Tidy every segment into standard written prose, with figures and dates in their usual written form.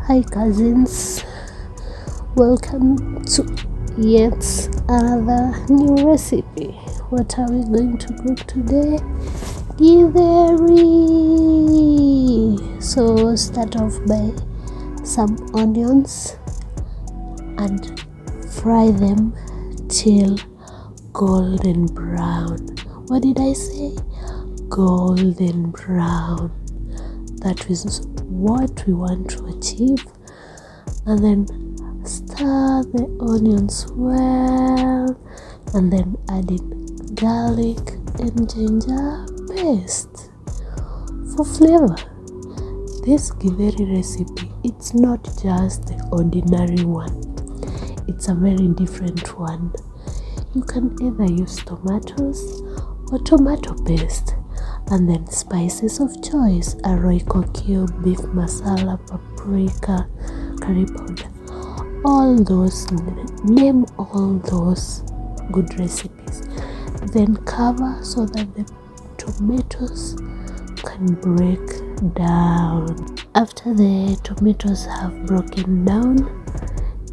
Hi cousins, welcome to yet another new recipe. What are we going to cook today? Githeri. So start off by some onions and fry them till golden brown. What did I say? Golden brown. That is what we want to achieve. And then stir the onions well, and then add in garlic and ginger paste for flavor. This Githeri recipe, it's not just the ordinary one, it's a very different one. You can either use tomatoes or tomato paste, and then spices of choice: a Royco cube, beef masala, paprika, curry powder. All those, name all those good recipes. Then cover so that the tomatoes can break down. After the tomatoes have broken down,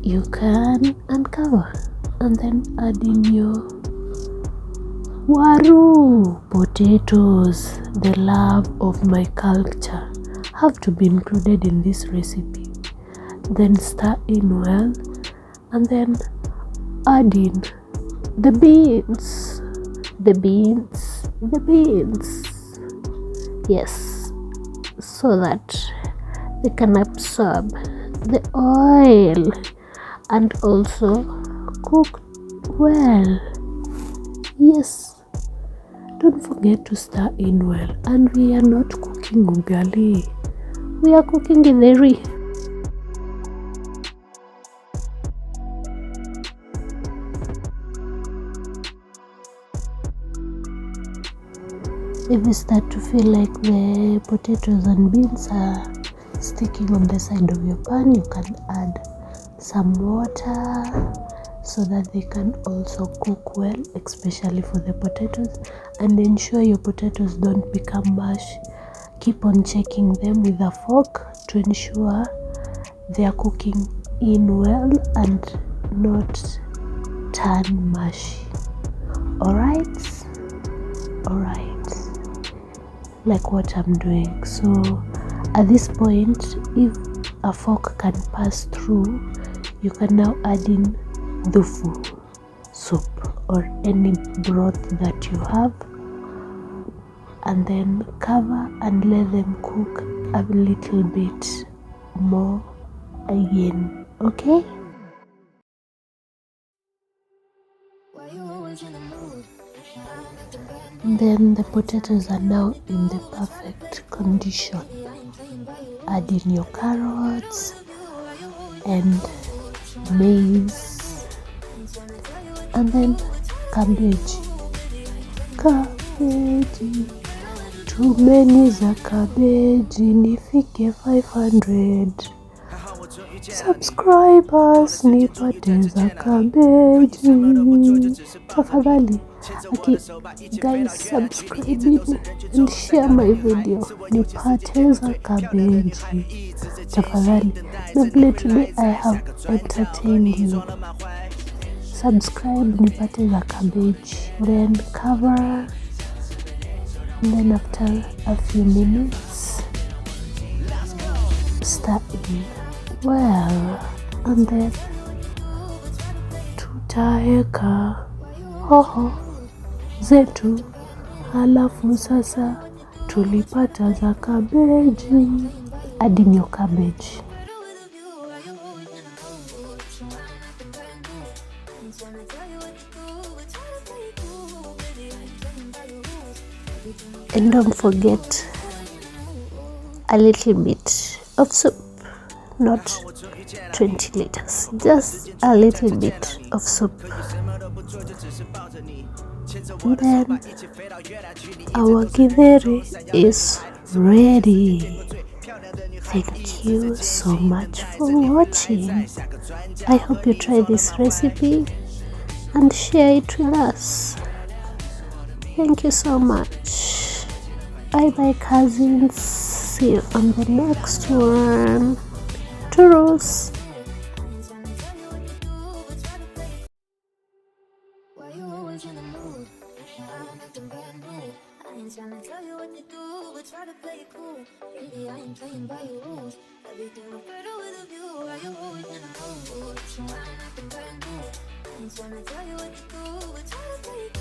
you can uncover and then add in your waru, potatoes, the love of my culture, have to be included in this recipe. Then stir in well, and then add in the beans. Yes, so that they can absorb the oil and also cook well. Yes, don't forget to stir in well. And we are not cooking ugali, we are cooking githeri. If you start to feel like the potatoes and beans are sticking on the side of your pan, you can add some water so that they can also cook well, especially for the potatoes. And ensure your potatoes don't become mush. Keep on checking them with a fork to ensure they are cooking in well and not turn mushy. Alright, like what I'm doing. So at this point, if a fork can pass through, you can now add in tofu soup or any broth that you have, and then cover and let them cook a little bit more again. Okay? Then the potatoes are now in the perfect condition. Add in your carrots and maize, and then cabbage. Too many za cabbage, nifike 500 subscribers nipate za cabbage. Tafadhali, guys, subscribe and share my video nipate za cabbage. Tafadhali, maybe today I have entertained you. Subscribe nipate za cabbage, then cover, and then after a few minutes stir in well, and then tutaweka hoho zetu, halafu sasa tulipata za cabbage. Add in your cabbage. And don't forget a little bit of soup, not 20 liters, just a little bit of soup. And then our Githeri is ready. Thank you so much for watching. I hope you try this recipe and share it with us. Thank you so much. Bye bye cousins. See you on the next one. vegetables. Why you always in the mood? I'm acting brand new. I ain't tryna tell you what to do, but try to play it cool. Really, I ain't playing by your rules. Everything look better with a view. Why you always in the mood? So I'm acting brand new. I ain't tryna tell you what to do, but try to play it